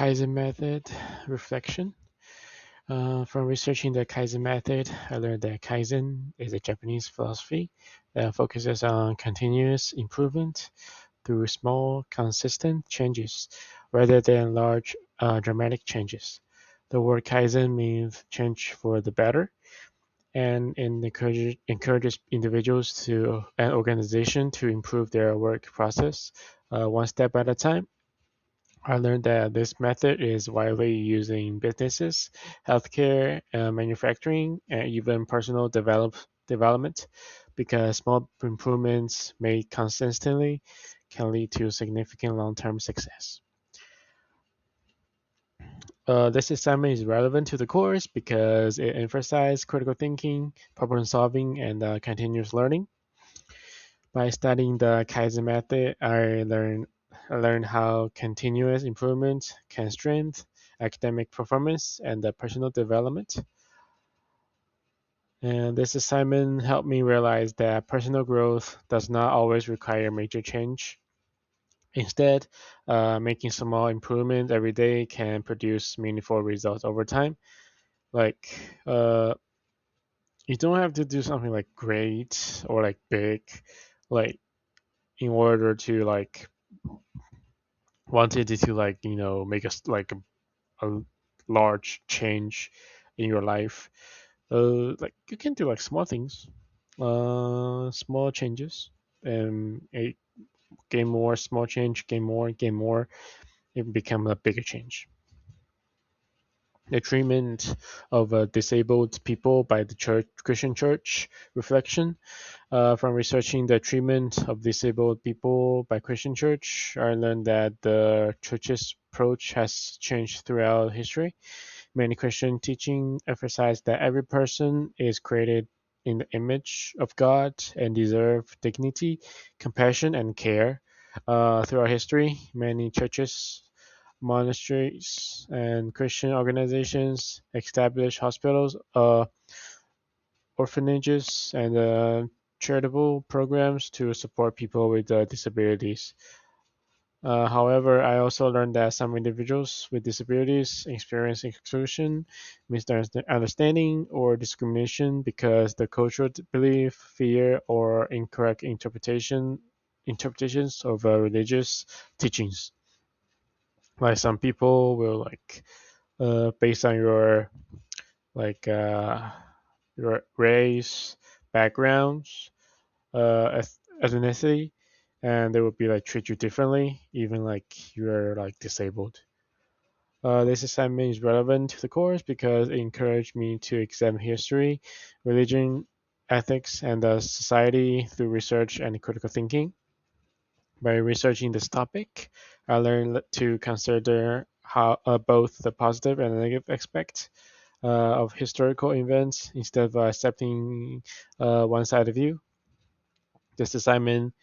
Kaizen method reflection. From researching the Kaizen method, I learned that Kaizen is a Japanese philosophy that focuses on continuous improvement through small, consistent changes rather than large, dramatic changes. The word Kaizen means change for the better, and it encourages individuals to an organization to improve their work process one step at a time. I learned that this method is widely used in businesses, healthcare, manufacturing, and even personal development because small improvements made consistently can lead to significant long-term success. This assignment is relevant to the course because it emphasizes critical thinking, problem solving, and continuous learning. By studying the Kaizen method, I learned how continuous improvement can strengthen academic performance and personal development. And this assignment helped me realize that personal growth does not always require major change. Instead, making small improvements every day can produce meaningful results over time. Like, you don't have to do something like great or like big, like in order to like wanted to like make a large change in your life. Like you can do like small things, small changes, and gain more small change, gain more, it become a bigger change. The treatment of disabled people by the church, Christian Church reflection. From researching the treatment of disabled people by Christian Church, I learned that the church's approach has changed throughout history. Many Christian teaching emphasize that every person is created in the image of God and deserve dignity, compassion, and care. Throughout history, many churches, monasteries, and Christian organizations established hospitals, orphanages, and charitable programs to support people with disabilities. However, I also learned that some individuals with disabilities experience exclusion, misunderstanding, or discrimination because the cultural belief, fear, or incorrect interpretations of religious teachings. Like some people will based on like uh, your race, backgrounds, ethnicity, and they would be like treat you differently, even like you're like disabled. This assignment is relevant to the course because it encouraged me to examine history, religion, ethics, and society through research and critical thinking. By researching this topic, I learned to consider how both the positive and negative aspects of historical events instead of accepting one-sided view. This assignment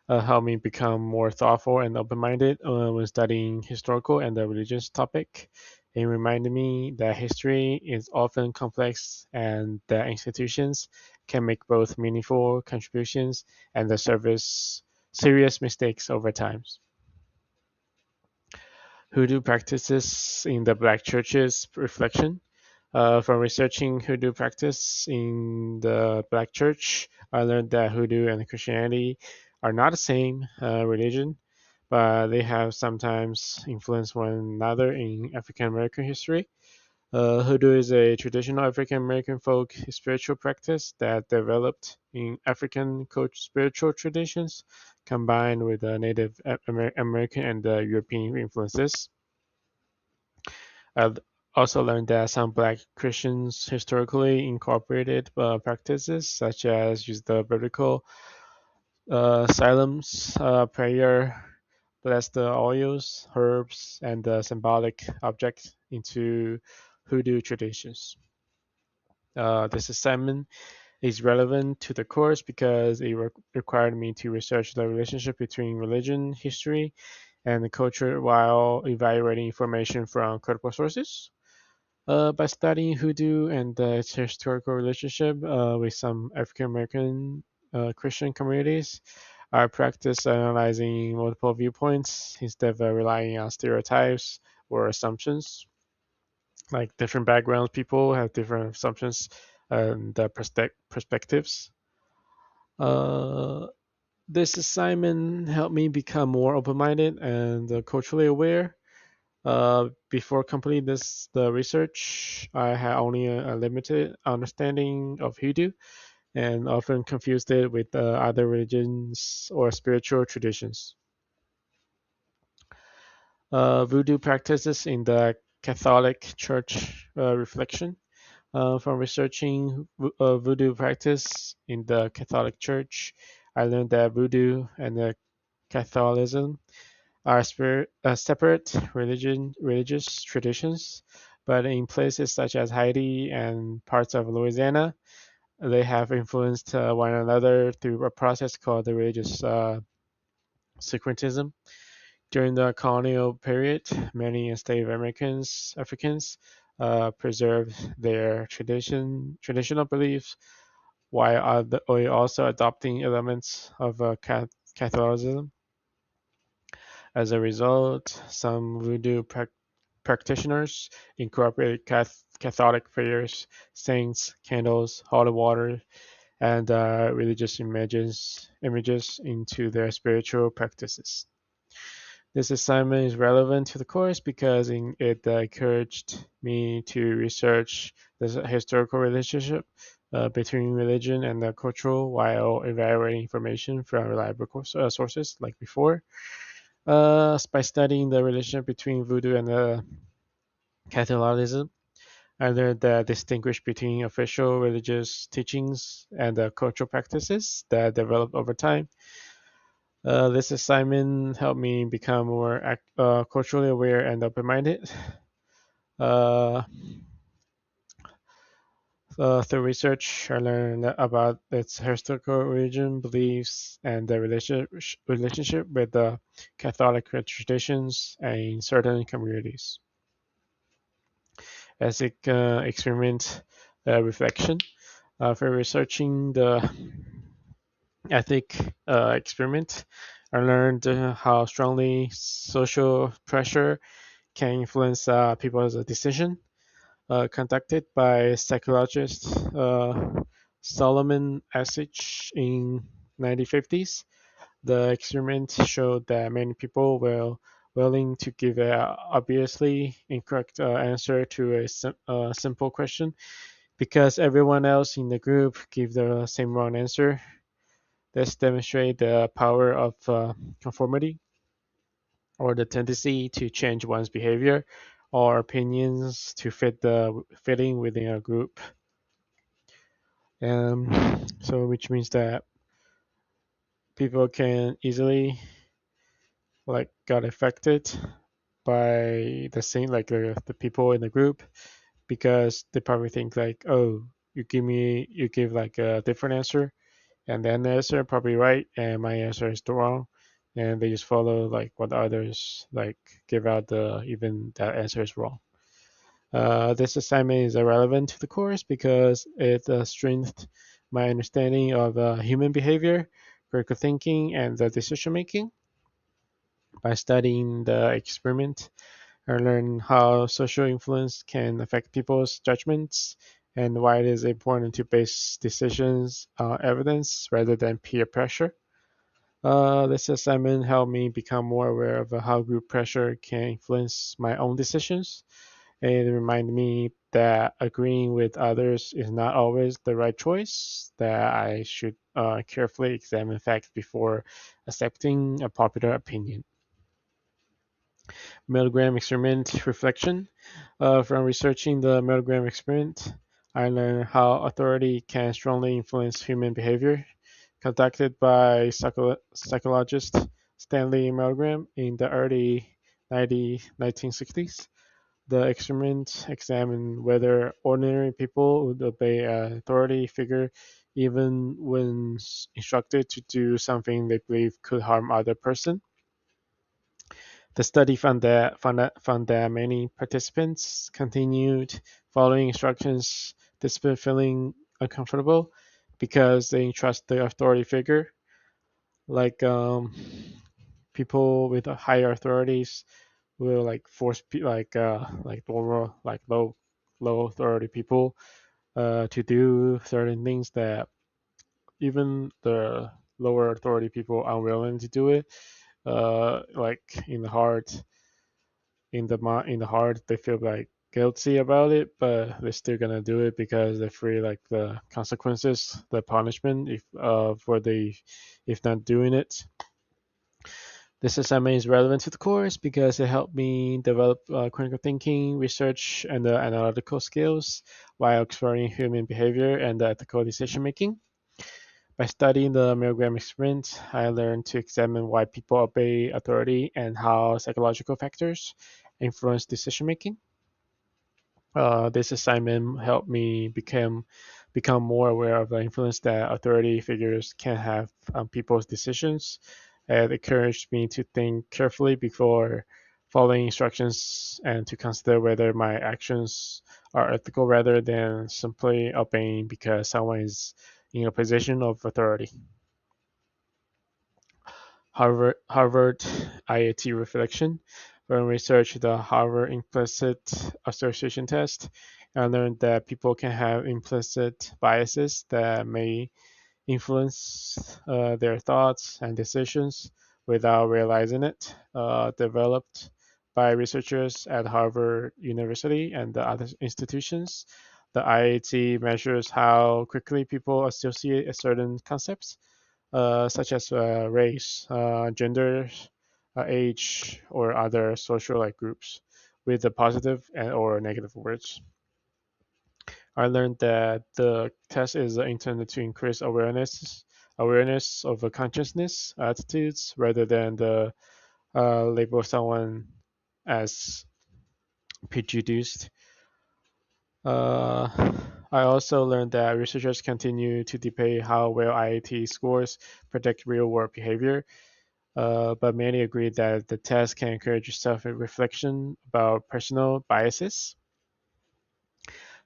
helped me become more thoughtful and open-minded when studying historical and the religious topic. It reminded me that history is often complex and that institutions can make both meaningful contributions and the service serious mistakes over time. Hoodoo practices in the Black churches reflection. From researching Hoodoo practice in the Black church, I learned that Hoodoo and Christianity are not the same religion, but they have sometimes influenced one another in African American history. Hoodoo is a traditional African American folk spiritual practice that developed in African spiritual traditions combined with Native American and European influences. I've also learned that some Black Christians historically incorporated practices such as use the biblical psalms, prayer, bless the oils, herbs, and symbolic objects into Hoodoo traditions. This assignment is relevant to the course because it required me to research the relationship between religion, history, and the culture while evaluating information from credible sources. By studying Hoodoo and its historical relationship with some African American Christian communities, I practice analyzing multiple viewpoints instead of relying on stereotypes or assumptions. Like different backgrounds, people have different assumptions and perspectives. Uh, this assignment helped me become more open-minded and culturally aware. Before completing the research, I had only a limited understanding of Hindu and often confused it with other religions or spiritual traditions. Voodoo practices in the Catholic Church reflection. From researching voodoo practice in the Catholic Church, I learned that voodoo and Catholicism are separate religious traditions, but in places such as Haiti and parts of Louisiana, they have influenced one another through a process called the religious syncretism. During the colonial period, many enslaved Africans preserved their traditional beliefs while also adopting elements of Catholicism. As a result, some voodoo practitioners incorporated Catholic prayers, saints, candles, holy water, and religious images into their spiritual practices. This assignment is relevant to the course because it encouraged me to research the historical relationship between religion and the cultural while evaluating information from reliable sources like before. By studying the relationship between voodoo and Catholicism, I learned that distinguish between official religious teachings and the cultural practices that develop over time. This assignment helped me become more culturally aware and open-minded. Uh, through research, I learned about its historical origin, beliefs, and the relationship with the Catholic traditions in certain communities. Ethic experiment reflection. For researching the ethic experiment, I learned how strongly social pressure can influence people's decision. Conducted by psychologist Solomon Asich in 1950s, the experiment showed that many people were willing to give a obviously incorrect answer to a simple question because everyone else in the group gave the same wrong answer. This demonstrates the power of conformity or the tendency to change one's behavior or opinions to fitting within a group. So which means that people can easily like got affected by the same like the people in the group because they probably think like, oh, you give like a different answer and then the answer probably right and my answer is the wrong, and they just follow like what others like give out the even that answer is wrong. This assignment is relevant to the course because it strengthened my understanding of human behavior, critical thinking, and decision making. By studying the experiment, I learned how social influence can affect people's judgments and why it is important to base decisions on evidence rather than peer pressure. This assignment helped me become more aware of how group pressure can influence my own decisions. It reminded me that agreeing with others is not always the right choice, that I should carefully examine facts before accepting a popular opinion. Milgram experiment reflection. From researching the Milgram experiment, I learned how authority can strongly influence human behavior. Conducted by psychologist Stanley Milgram in the early 1960s. The experiment examined whether ordinary people would obey an authority figure even when instructed to do something they believe could harm other person. The study found that many participants continued following instructions despite feeling uncomfortable because they trust the authority figure. Like people with higher authorities will like force like normal like low authority people to do certain things that even the lower authority people are willing to do it. Like in the heart, in the heart, they feel like guilty about it, but they're still gonna do it because they feel like the consequences, the punishment if for the if not doing it. This assignment is relevant to the course because it helped me develop critical thinking, research, and analytical skills while exploring human behavior and ethical decision making. By studying the Milgram experiment, I learned to examine why people obey authority and how psychological factors influence decision making. This assignment helped me become more aware of the influence that authority figures can have on people's decisions. It encouraged me to think carefully before following instructions and to consider whether my actions are ethical rather than simply obeying because someone is in a position of authority. Harvard IAT reflection. When we researched the Harvard implicit association test, I learned that people can have implicit biases that may influence their thoughts and decisions without realizing it. Developed by researchers at Harvard University and the other institutions, the IAT measures how quickly people associate certain concepts such as race, gender, age, or other social like groups with the positive and or negative words. I learned that the test is intended to increase awareness of a consciousness attitudes rather than the label someone as prejudiced. Uh, I also learned that researchers continue to debate how well IAT scores predict real-world behavior. But many agree that the test can encourage self-reflection about personal biases.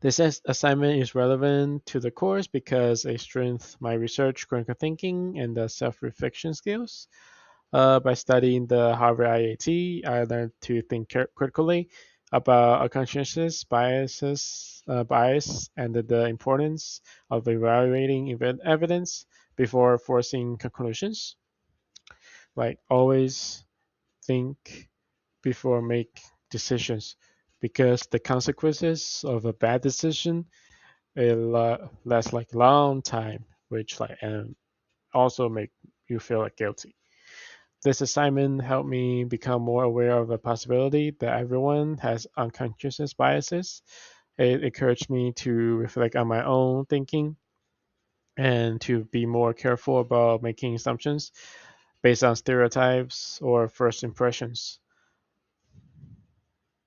This assignment is relevant to the course because it strengthens my research, critical thinking, and the self-reflection skills. By studying the Harvard IAT, I learned to think critically about unconscious bias, and the importance of evaluating evidence before forcing conclusions. Like always think before make decisions because the consequences of a bad decision it lasts like a long time, which like and also make you feel like guilty. This assignment helped me become more aware of the possibility that everyone has unconscious biases. It encouraged me to reflect on my own thinking and to be more careful about making assumptions based on stereotypes or first impressions.